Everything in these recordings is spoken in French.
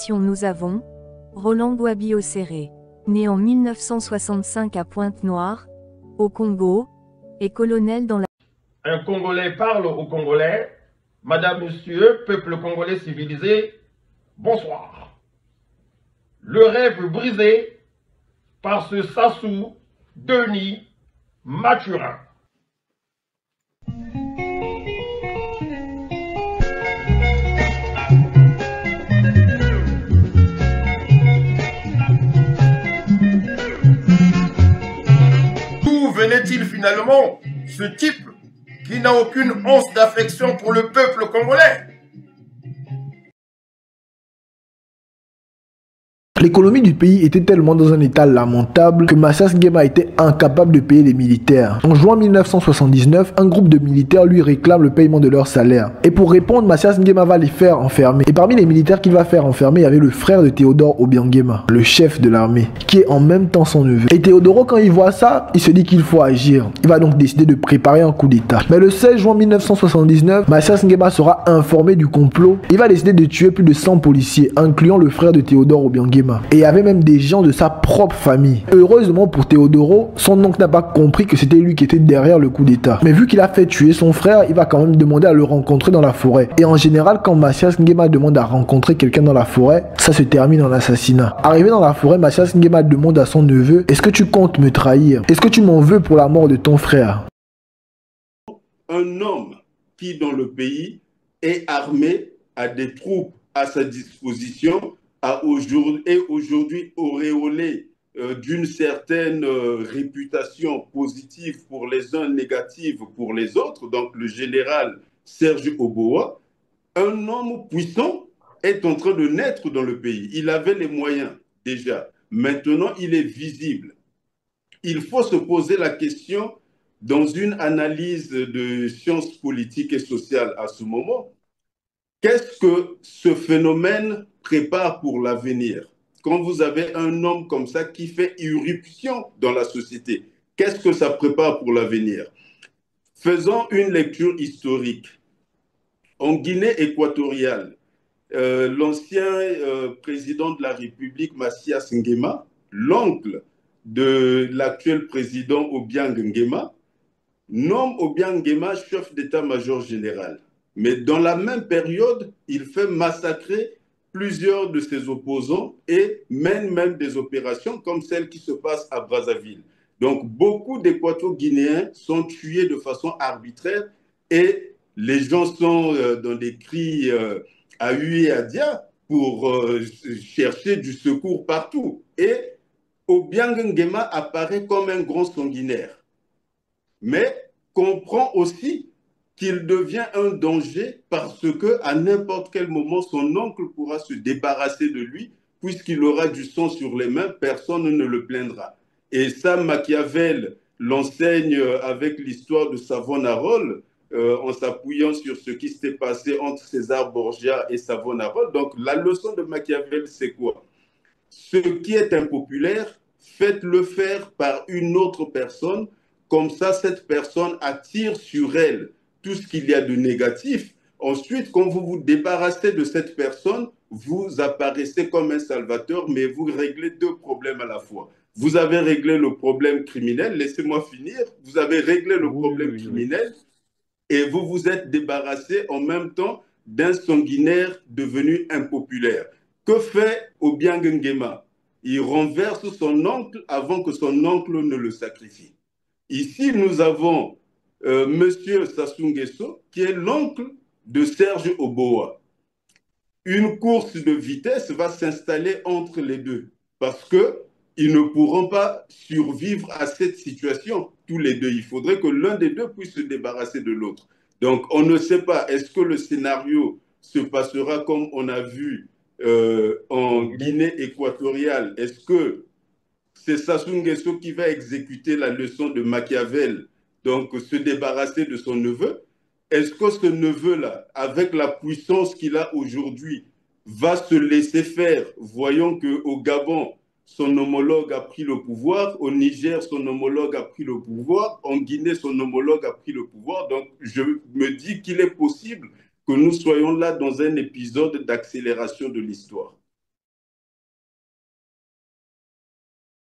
nation nous avons, Roland Gwabi-Oseré, né en 1965 à Pointe-Noire, au Congo, et colonel dans la... Un Congolais parle au Congolais. Madame, Monsieur, peuple congolais civilisé, bonsoir. Le rêve brisé par ce Sassou Denis Mathurin. D'où venait-il finalement, ce type qui n'a aucune once d'affection pour le peuple congolais? L'économie du pays était tellement dans un état lamentable que Mathias Nguema était incapable de payer les militaires. En juin 1979, un groupe de militaires lui réclame le paiement de leur salaire. Et pour répondre, Mathias Nguema va les faire enfermer. Et parmi les militaires qu'il va faire enfermer, il y avait le frère de Théodore Obiang Nguema, le chef de l'armée, qui est en même temps son neveu. Et Théodoro, quand il voit ça, il se dit qu'il faut agir. Il va donc décider de préparer un coup d'état. Mais le 16 juin 1979, Mathias Nguema sera informé du complot. Il va décider de tuer plus de 100 policiers, incluant le frère de Théodore Obiang Nguema. Et il y avait même des gens de sa propre famille. Heureusement pour Théodoro, son oncle n'a pas compris que c'était lui qui était derrière le coup d'état. Mais vu qu'il a fait tuer son frère, il va quand même demander à le rencontrer dans la forêt. Et en général, quand Mathias Nguema demande à rencontrer quelqu'un dans la forêt, ça se termine en assassinat. Arrivé dans la forêt, Mathias Nguema demande à son neveu: est-ce que tu comptes me trahir? Est-ce que tu m'en veux pour la mort de ton frère? Un homme qui dans le pays est armé, a des troupes à sa disposition, est aujourd'hui auréolé d'une certaine réputation positive pour les uns, négative pour les autres, donc le général Serge Oboa, un homme puissant est en train de naître dans le pays. Il avait les moyens déjà. Maintenant, il est visible. Il faut se poser la question dans une analyse de sciences politiques et sociales à ce moment. Qu'est-ce que ce phénomène prépare pour l'avenir? Quand vous avez un homme comme ça qui fait irruption dans la société, qu'est-ce que ça prépare pour l'avenir? Faisons une lecture historique. En Guinée équatoriale, l'ancien président de la République, Mathias Nguema, l'oncle de l'actuel président Obiang Nguema, nomme Obiang Nguema chef d'état-major général. Mais dans la même période, il fait massacrer plusieurs de ses opposants et mène même des opérations comme celle qui se passe à Brazzaville. Donc, beaucoup d'Équato-Guinéens sont tués de façon arbitraire et les gens sont dans des cris à huée et à dia pour chercher du secours partout. Et Obiang Nguema apparaît comme un grand sanguinaire. Mais comprend aussi qu'il devient un danger parce que à n'importe quel moment, son oncle pourra se débarrasser de lui puisqu'il aura du sang sur les mains, personne ne le plaindra. Et ça, Machiavel l'enseigne avec l'histoire de Savonarole, en s'appuyant sur ce qui s'était passé entre César Borgia et Savonarole. Donc la leçon de Machiavel, c'est quoi? Ce qui est impopulaire, faites-le faire par une autre personne. Comme ça, cette personne attire sur elle tout ce qu'il y a de négatif. Ensuite, quand vous vous débarrassez de cette personne, vous apparaissez comme un salvateur, mais vous réglez deux problèmes à la fois. Vous avez réglé le problème criminel, laissez-moi finir, vous avez réglé le problème criminel et vous vous êtes débarrassé en même temps d'un sanguinaire devenu impopulaire. Que fait Obiang Nguema? Il renverse son oncle avant que son oncle ne le sacrifie. Ici, nous avons Monsieur Sassou Nguesso, qui est l'oncle de Serge Oboa. Une course de vitesse va s'installer entre les deux parce qu'ils ne pourront pas survivre à cette situation, tous les deux. Il faudrait que l'un des deux puisse se débarrasser de l'autre. Donc, on ne sait pas, est-ce que le scénario se passera comme on a vu en Guinée équatoriale? Est-ce que c'est Sassou Nguesso qui va exécuter la leçon de Machiavel, donc se débarrasser de son neveu? Est-ce que ce neveu-là, avec la puissance qu'il a aujourd'hui, va se laisser faire? Voyons qu'au Gabon, son homologue a pris le pouvoir, au Niger, son homologue a pris le pouvoir, en Guinée, son homologue a pris le pouvoir. Donc, je me dis qu'il est possible que nous soyons là dans un épisode d'accélération de l'histoire.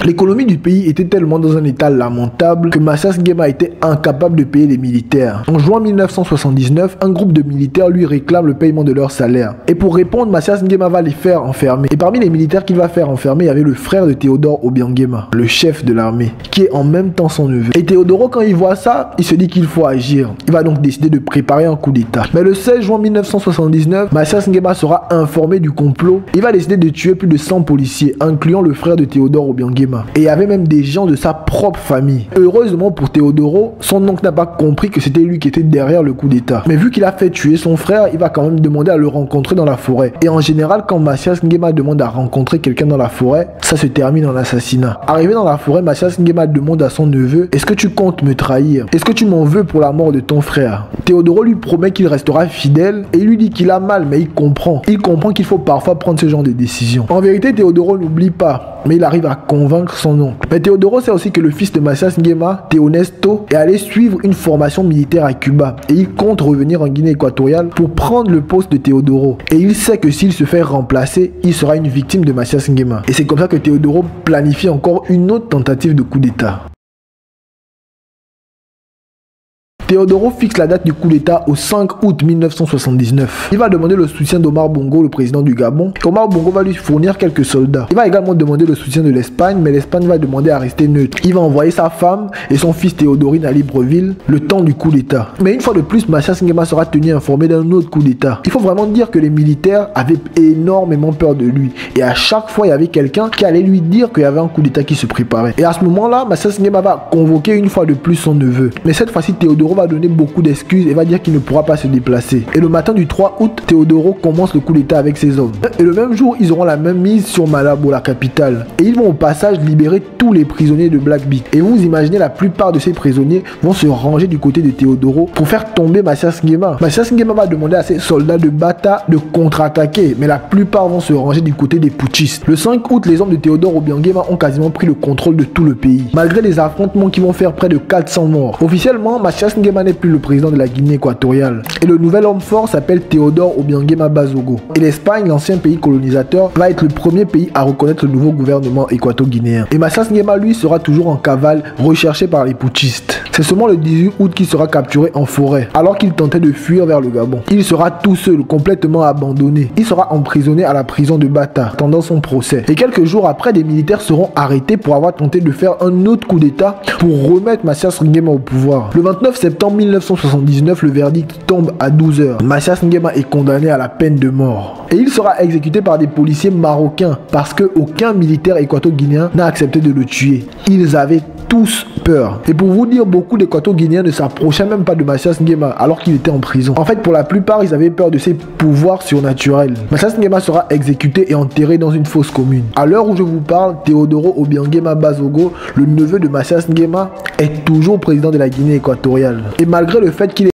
L'économie du pays était tellement dans un état lamentable que Mathias Nguema était incapable de payer les militaires. En juin 1979, un groupe de militaires lui réclame le paiement de leur salaire. Et pour répondre, Mathias Nguema va les faire enfermer. Et parmi les militaires qu'il va faire enfermer, il y avait le frère de Théodore Obiang Nguema, le chef de l'armée, qui est en même temps son neveu. Et Théodoro, quand il voit ça, il se dit qu'il faut agir. Il va donc décider de préparer un coup d'état. Mais le 16 juin 1979, Mathias Nguema sera informé du complot. Il va décider de tuer plus de 100 policiers, incluant le frère de Théodore Obiang Nguema. Et il y avait même des gens de sa propre famille. Heureusement pour Théodoro, son oncle n'a pas compris que c'était lui qui était derrière le coup d'état. Mais vu qu'il a fait tuer son frère, il va quand même demander à le rencontrer dans la forêt. Et en général, quand Mathias Nguema demande à rencontrer quelqu'un dans la forêt, ça se termine en assassinat. Arrivé dans la forêt, Mathias Nguema demande à son neveu: est-ce que tu comptes me trahir? Est-ce que tu m'en veux pour la mort de ton frère? Théodoro lui promet qu'il restera fidèle et il lui dit qu'il a mal, mais il comprend. Il comprend qu'il faut parfois prendre ce genre de décision. En vérité, Théodoro n'oublie pas, mais il arrive à convaincre son oncle. Mais Théodoro sait aussi que le fils de Mathias Nguema, Théonesto, est allé suivre une formation militaire à Cuba et il compte revenir en Guinée équatoriale pour prendre le poste de Théodoro. Et il sait que s'il se fait remplacer, il sera une victime de Mathias Nguema. Et c'est comme ça que Théodoro planifie encore une autre tentative de coup d'état. Théodoro fixe la date du coup d'état au 5 août 1979. Il va demander le soutien d'Omar Bongo, le président du Gabon. Omar Bongo va lui fournir quelques soldats. Il va également demander le soutien de l'Espagne, mais l'Espagne va demander à rester neutre. Il va envoyer sa femme et son fils Théodorine à Libreville le temps du coup d'état. Mais une fois de plus, Mathias Nguema sera tenu informé d'un autre coup d'état. Il faut vraiment dire que les militaires avaient énormément peur de lui. Et à chaque fois, il y avait quelqu'un qui allait lui dire qu'il y avait un coup d'état qui se préparait. Et à ce moment-là, Mathias Nguema va convoquer une fois de plus son neveu. Mais cette fois-ci, Théodoro va donner beaucoup d'excuses et va dire qu'il ne pourra pas se déplacer. Et le matin du 3 août, Théodoro commence le coup d'état avec ses hommes. Et le même jour, ils auront la même mise sur Malabo, la capitale. Et ils vont au passage libérer tous les prisonniers de Black Beat. Et vous imaginez, la plupart de ces prisonniers vont se ranger du côté de Théodoro pour faire tomber Mathias Nguema. Mathias Nguema va demander à ses soldats de Bata de contre-attaquer, mais la plupart vont se ranger du côté des putschistes. Le 5 août, les hommes de Théodore Obiang Nguema ont quasiment pris le contrôle de tout le pays, malgré les affrontements qui vont faire près de 400 morts. Officiellement, Mathias Nguema n'est plus le président de la Guinée équatoriale. Et le nouvel homme fort s'appelle Théodore Obiang Nguema Bazogo. Et l'Espagne, l'ancien pays colonisateur, va être le premier pays à reconnaître le nouveau gouvernement équato-guinéen. Et Mathias Nguema, lui, sera toujours en cavale, recherché par les putschistes. C'est seulement le 18 août qu'il sera capturé en forêt, alors qu'il tentait de fuir vers le Gabon. Il sera tout seul, complètement abandonné. Il sera emprisonné à la prison de Bata, attendant son procès. Et quelques jours après, des militaires seront arrêtés pour avoir tenté de faire un autre coup d'état pour remettre Mathias Nguema au pouvoir. Le 29 septembre 1979, le verdict tombe à 12h. Mathias Nguema est condamné à la peine de mort. Et il sera exécuté par des policiers marocains parce qu'aucun militaire équato-guinéen n'a accepté de le tuer. Ils avaient tous peur. Et pour vous dire, beaucoup d'équato-guinéens ne s'approchaient même pas de Mathias Nguema alors qu'il était en prison. En fait, pour la plupart, ils avaient peur de ses pouvoirs surnaturels. Mathias Nguema sera exécuté et enterré dans une fosse commune. À l'heure où je vous parle, Théodoro Obiang Nguema Bazogo, le neveu de Mathias Nguema, est toujours président de la Guinée équatoriale. Et malgré le fait qu'il